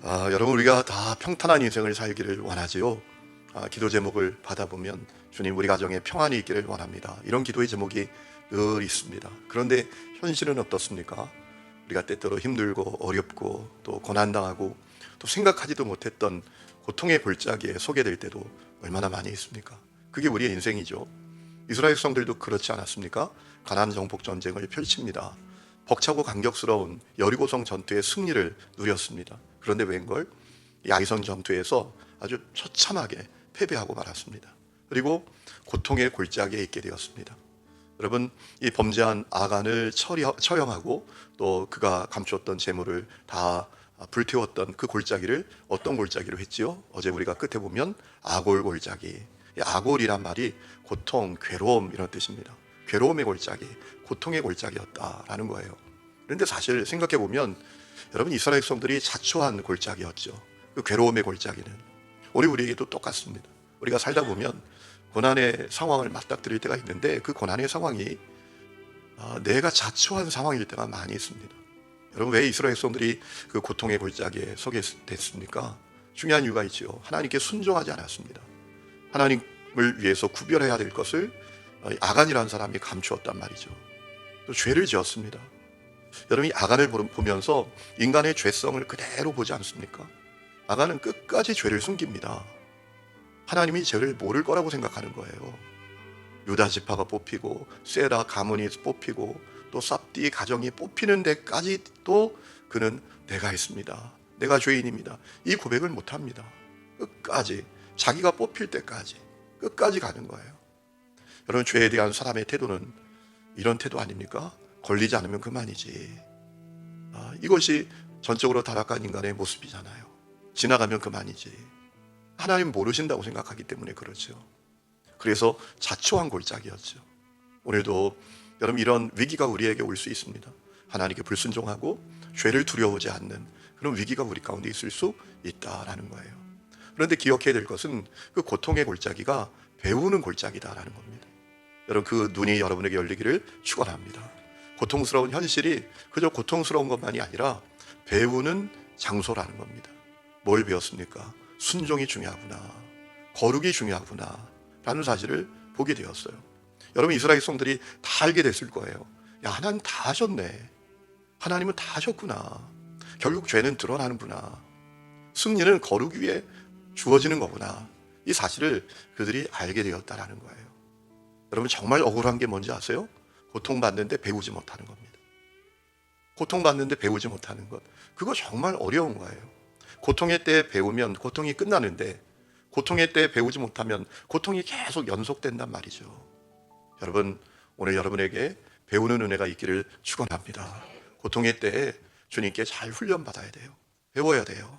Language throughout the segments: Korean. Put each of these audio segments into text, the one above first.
여러분, 우리가 다 평탄한 인생을 살기를 원하지요. 기도 제목을 받아보면 주님, 우리 가정에 평안이 있기를 원합니다, 이런 기도의 제목이 늘 있습니다. 그런데 현실은 어떻습니까? 우리가 때때로 힘들고 어렵고 또 고난당하고 또 생각하지도 못했던 고통의 골짜기에 서게 될 때도 얼마나 많이 있습니까? 그게 우리의 인생이죠. 이스라엘 백성들도 그렇지 않았습니까? 가나안 정복 전쟁을 펼칩니다. 벅차고 강격스러운 여리고성 전투의 승리를 누렸습니다. 그런데 웬걸? 이 아이성 전투에서 아주 처참하게 패배하고 말았습니다. 그리고 고통의 골짜기에 있게 되었습니다. 여러분, 이 범죄한 아간을 처형하고 또 그가 감추었던 재물을 다 불태웠던 그 골짜기를 어떤 골짜기로 했지요? 어제 우리가 끝에 보면 아골 골짜기. 이 아골이란 말이 고통, 괴로움 이런 뜻입니다. 괴로움의 골짜기, 고통의 골짜기였다라는 거예요. 그런데 사실 생각해 보면 여러분, 이스라엘 백성들이 자초한 골짜기였죠. 그 괴로움의 골짜기는 우리에게도 똑같습니다. 우리가 살다 보면 고난의 상황을 맞닥뜨릴 때가 있는데 그 고난의 상황이 내가 자초한 상황일 때가 많이 있습니다. 여러분, 왜 이스라엘 백성들이 그 고통의 골짜기에 서게 됐습니까? 중요한 이유가 있죠. 하나님께 순종하지 않았습니다. 하나님을 위해서 구별해야 될 것을 아간이라는 사람이 감추었단 말이죠. 또 죄를 지었습니다. 여러분이 아간을 보면서 인간의 죄성을 그대로 보지 않습니까? 아간은 끝까지 죄를 숨깁니다. 하나님이 죄를 모를 거라고 생각하는 거예요. 유다 지파가 뽑히고 세라 가문이 뽑히고 또 삽디 가정이 뽑히는 데까지 또 그는 내가 했습니다, 내가 죄인입니다, 이 고백을 못합니다. 끝까지 자기가 뽑힐 때까지 끝까지 가는 거예요. 여러분, 죄에 대한 사람의 태도는 이런 태도 아닙니까? 걸리지 않으면 그만이지. 이것이 전적으로 타락한 인간의 모습이잖아요. 지나가면 그만이지. 하나님 모르신다고 생각하기 때문에 그렇죠. 그래서 자초한 골짜기였죠. 오늘도 여러분, 이런 위기가 우리에게 올 수 있습니다. 하나님께 불순종하고 죄를 두려워하지 않는 그런 위기가 우리 가운데 있을 수 있다라는 거예요. 그런데 기억해야 될 것은 그 고통의 골짜기가 배우는 골짜기다라는 겁니다. 여러분, 그 눈이 여러분에게 열리기를 축원합니다. 고통스러운 현실이 그저 고통스러운 것만이 아니라 배우는 장소라는 겁니다. 뭘 배웠습니까? 순종이 중요하구나, 거룩이 중요하구나 라는 사실을 보게 되었어요. 여러분, 이스라엘 백성들이 다 알게 됐을 거예요. 야, 하나님 다 하셨네. 하나님은 다 하셨구나. 결국 죄는 드러나는구나. 승리는 거룩 위에 주어지는 거구나. 이 사실을 그들이 알게 되었다라는 거예요. 여러분, 정말 억울한 게 뭔지 아세요? 고통받는데 배우지 못하는 겁니다. 고통받는데 배우지 못하는 것, 그거 정말 어려운 거예요. 고통의 때에 배우면 고통이 끝나는데 고통의 때에 배우지 못하면 고통이 계속 연속된단 말이죠. 여러분, 오늘 여러분에게 배우는 은혜가 있기를 축원합니다. 고통의 때에 주님께 잘 훈련받아야 돼요. 배워야 돼요.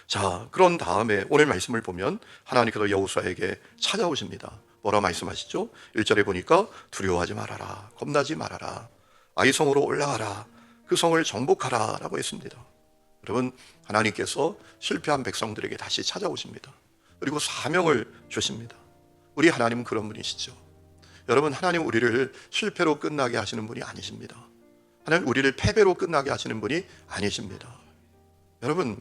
자, 그런 다음에 오늘 말씀을 보면 하나님께서 여호수아에게 찾아오십니다. 뭐라 말씀하시죠? 1절에 보니까 두려워하지 말아라, 겁나지 말아라, 아이성으로 올라가라, 그 성을 정복하라 라고 했습니다. 여러분, 하나님께서 실패한 백성들에게 다시 찾아오십니다. 그리고 사명을 주십니다. 우리 하나님은 그런 분이시죠. 여러분, 하나님 우리를 실패로 끝나게 하시는 분이 아니십니다. 하나님 우리를 패배로 끝나게 하시는 분이 아니십니다. 여러분,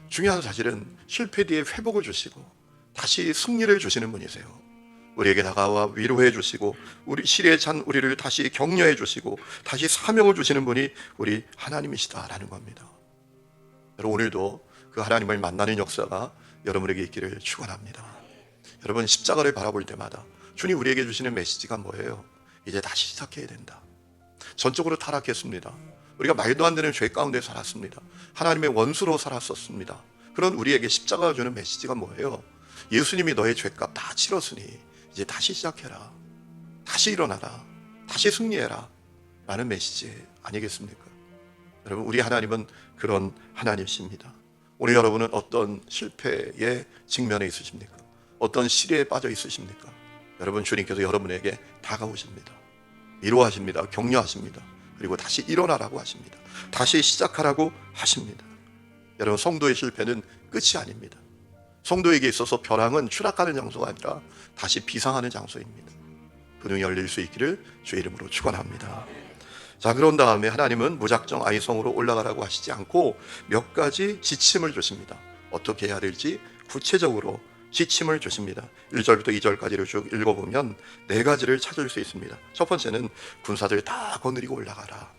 중요한 사실은 실패 뒤에 회복을 주시고 다시 승리를 주시는 분이세요. 우리에게 다가와 위로해 주시고 우리 시리에 찬 우리를 다시 격려해 주시고 다시 사명을 주시는 분이 우리 하나님이시다라는 겁니다. 여러분, 오늘도 그 하나님을 만나는 역사가 여러분에게 있기를 축원합니다. 여러분, 십자가를 바라볼 때마다 주님 우리에게 주시는 메시지가 뭐예요? 이제 다시 시작해야 된다. 전적으로 타락했습니다. 우리가 말도 안 되는 죄 가운데 살았습니다. 하나님의 원수로 살았었습니다. 그런 우리에게 십자가가 주는 메시지가 뭐예요? 예수님이 너의 죄값 다 치렀으니 이제 다시 시작해라, 다시 일어나라, 다시 승리해라 라는 메시지 아니겠습니까? 여러분, 우리 하나님은 그런 하나님이십니다. 오늘 여러분은 어떤 실패의 직면에 있으십니까? 어떤 시리에 빠져 있으십니까? 여러분, 주님께서 여러분에게 다가오십니다. 위로하십니다. 격려하십니다. 그리고 다시 일어나라고 하십니다. 다시 시작하라고 하십니다. 여러분, 성도의 실패는 끝이 아닙니다. 성도에게 있어서 벼랑은 추락하는 장소가 아니라 다시 비상하는 장소입니다. 그 눈이 열릴 수 있기를 주의 이름으로 축원합니다. 자, 그런 다음에 하나님은 무작정 아이성으로 올라가라고 하시지 않고 몇 가지 지침을 주십니다. 어떻게 해야 될지 구체적으로 지침을 주십니다. 1절부터 2절까지를 쭉 읽어보면 네 가지를 찾을 수 있습니다. 첫 번째는 군사들 다 거느리고 올라가라.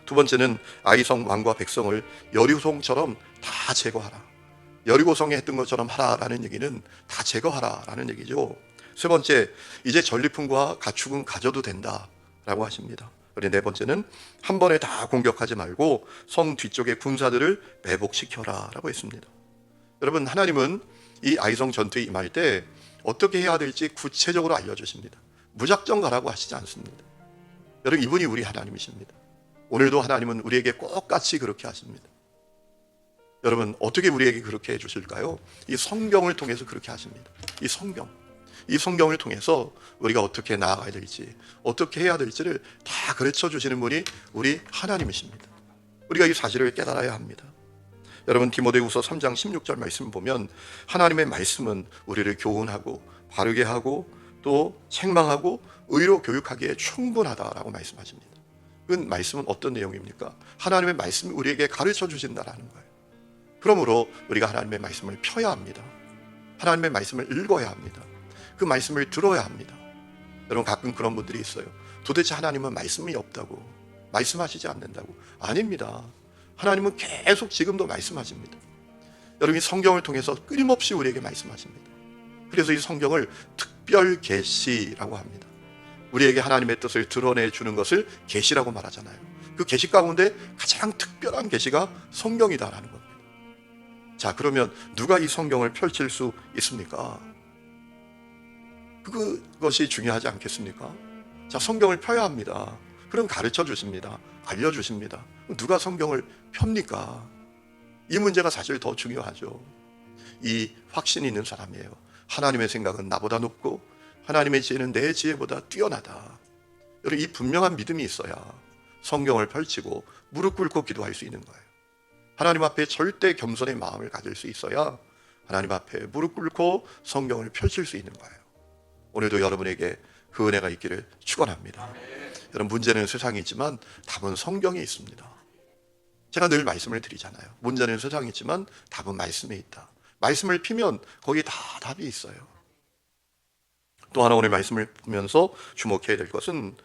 두 번째는 아이성 왕과 백성을 여리고성처럼 다 제거하라. 여리고성에 했던 것처럼 하라라는 얘기는 다 제거하라라는 얘기죠. 세 번째, 이제 전리품과 가축은 가져도 된다라고 하십니다. 그리고 네 번째는 한 번에 다 공격하지 말고 성 뒤쪽의 군사들을 매복시켜라라고 했습니다. 여러분, 하나님은 이 아이성 전투에 임할 때 어떻게 해야 될지 구체적으로 알려주십니다. 무작정 가라고 하시지 않습니다. 여러분, 이분이 우리 하나님이십니다. 오늘도 하나님은 우리에게 똑같이 그렇게 하십니다. 여러분, 어떻게 우리에게 그렇게 해주실까요? 이 성경을 통해서 그렇게 하십니다. 이 성경을 통해서 우리가 어떻게 나아가야 될지, 어떻게 해야 될지를 다 가르쳐 주시는 분이 우리 하나님이십니다. 우리가 이 사실을 깨달아야 합니다. 여러분, 디모데후서 3장 16절 말씀을 보면 하나님의 말씀은 우리를 교훈하고 바르게 하고 또 책망하고 의로 교육하기에 충분하다라고 말씀하십니다. 그 말씀은 어떤 내용입니까? 하나님의 말씀이 우리에게 가르쳐 주신다라는 거예요. 그러므로 우리가 하나님의 말씀을 펴야 합니다. 하나님의 말씀을 읽어야 합니다. 그 말씀을 들어야 합니다. 여러분, 가끔 그런 분들이 있어요. 도대체 하나님은 말씀이 없다고, 말씀하시지 않는다고. 아닙니다. 하나님은 계속 지금도 말씀하십니다. 여러분이 성경을 통해서 끊임없이 우리에게 말씀하십니다. 그래서 이 성경을 특별 계시라고 합니다. 우리에게 하나님의 뜻을 드러내 주는 것을 계시라고 말하잖아요. 그 계시 가운데 가장 특별한 계시가 성경이다라는 겁니다. 자, 그러면 누가 이 성경을 펼칠 수 있습니까? 그것이 중요하지 않겠습니까? 자, 성경을 펴야 합니다. 그럼 가르쳐 주십니다. 알려주십니다. 누가 성경을 펴니까? 이 문제가 사실 더 중요하죠. 이 확신이 있는 사람이에요. 하나님의 생각은 나보다 높고 하나님의 지혜는 내 지혜보다 뛰어나다. 여러분, 이 분명한 믿음이 있어야 성경을 펼치고 무릎 꿇고 기도할 수 있는 거예요. 하나님 앞에 절대 겸손의 마음을 가질 수 있어야 하나님 앞에 무릎 꿇고 성경을 펼칠 수 있는 거예요. 오늘도 여러분에게 그 은혜가 있기를 축원합니다. 여러분, 문제는 세상에 있지만 답은 성경에 있습니다. 제가 늘 말씀을 드리잖아요. 문제는 세상에 있지만 답은 말씀에 있다. 말씀을 피면 거기에 다 답이 있어요. 또 하나 오늘 말씀을 보면서 주목해야 될 것은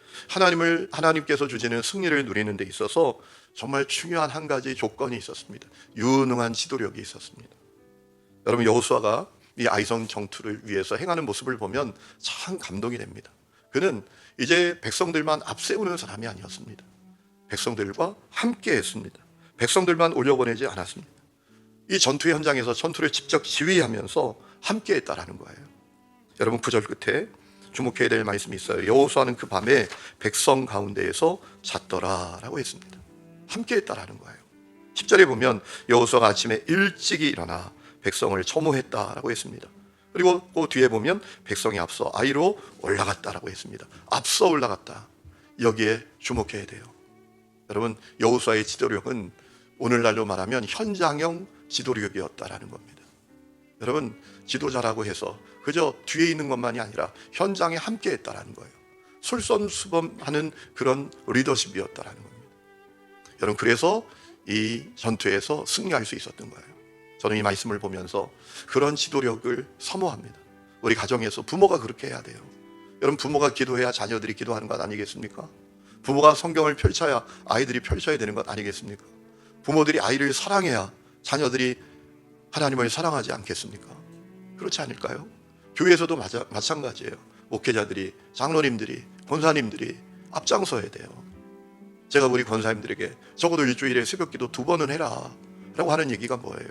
하나님께서 주시는 승리를 누리는 데 있어서 정말 중요한 한 가지 조건이 있었습니다. 유능한 지도력이 있었습니다. 여러분, 여호수아가 이 아이성 정투를 위해서 행하는 모습을 보면 참 감동이 됩니다. 그는 이제 백성들만 앞세우는 사람이 아니었습니다. 백성들과 함께 했습니다. 백성들만 올려보내지 않았습니다. 이 전투의 현장에서 전투를 직접 지휘하면서 함께 했다라는 거예요. 여러분, 9절 끝에 주목해야 될 말씀이 있어요. 여호수아는 그 밤에 백성 가운데에서 잤더라라고 했습니다. 함께 했다라는 거예요. 10절에 보면 여호수아가 아침에 일찍이 일어나 백성을 첨호했다라고 했습니다. 그리고 그 뒤에 보면 백성이 앞서 아이로 올라갔다라고 했습니다. 앞서 올라갔다. 여기에 주목해야 돼요. 여러분, 여호수아의 지도력은 오늘날로 말하면 현장형 지도력이었다라는 겁니다. 여러분, 지도자라고 해서 그저 뒤에 있는 것만이 아니라 현장에 함께 했다라는 거예요. 솔선수범하는 그런 리더십이었다라는 겁니다. 여러분, 그래서 이 전투에서 승리할 수 있었던 거예요. 저는 이 말씀을 보면서 그런 지도력을 사모합니다. 우리 가정에서 부모가 그렇게 해야 돼요. 여러분, 부모가 기도해야 자녀들이 기도하는 것 아니겠습니까? 부모가 성경을 펼쳐야 아이들이 펼쳐야 되는 것 아니겠습니까? 부모들이 아이를 사랑해야 자녀들이 하나님을 사랑하지 않겠습니까? 그렇지 않을까요? 교회에서도 마찬가지예요. 목회자들이, 장로님들이, 권사님들이 앞장서야 돼요. 제가 우리 권사님들에게 적어도 일주일에 새벽기도 2번은 해라 라고 하는 얘기가 뭐예요?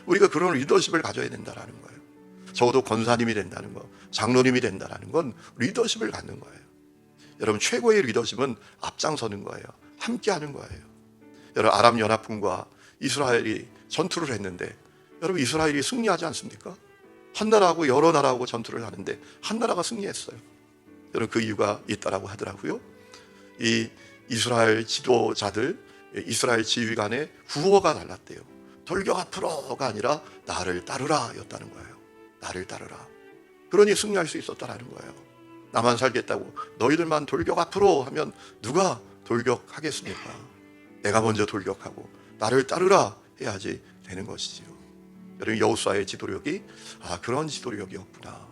우리가 그런 리더십을 가져야 된다는 거예요. 적어도 권사님이 된다는 거, 장로님이 된다는 건 리더십을 갖는 거예요. 여러분, 최고의 리더십은 앞장서는 거예요. 함께 하는 거예요. 여러분, 아람 연합군과 이스라엘이 전투를 했는데 여러분, 이스라엘이 승리하지 않습니까? 한 나라하고 여러 나라하고 전투를 하는데 한 나라가 승리했어요. 여러분, 그 이유가 있다라고 하더라고요. 이 이스라엘 지도자들, 이스라엘 지휘관의 구호가 달랐대요. 돌격 앞으로가 아니라 나를 따르라 였다는 거예요. 나를 따르라. 그러니 승리할 수 있었다라는 거예요. 나만 살겠다고 너희들만 돌격 앞으로 하면 누가 돌격하겠습니까? 내가 먼저 돌격하고 나를 따르라 해야지 되는 것이지요. 여러분, 여호수아의 지도력이 그런 지도력이었구나.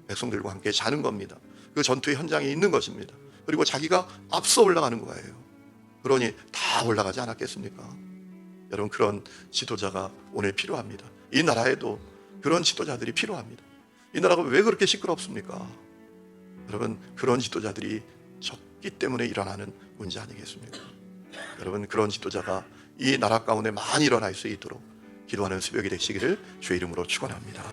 백성들과 함께 자는 겁니다. 그 전투의 현장에 있는 것입니다. 그리고 자기가 앞서 올라가는 거예요. 그러니 다 올라가지 않았겠습니까? 여러분, 그런 지도자가 오늘 필요합니다. 이 나라에도 그런 지도자들이 필요합니다. 이 나라가 왜 그렇게 시끄럽습니까? 여러분, 그런 지도자들이 적기 때문에 일어나는 문제 아니겠습니까? 여러분, 그런 지도자가 이 나라 가운데 많이 일어날 수 있도록 기도하는 새벽이 되시기를 주의 이름으로 축원합니다.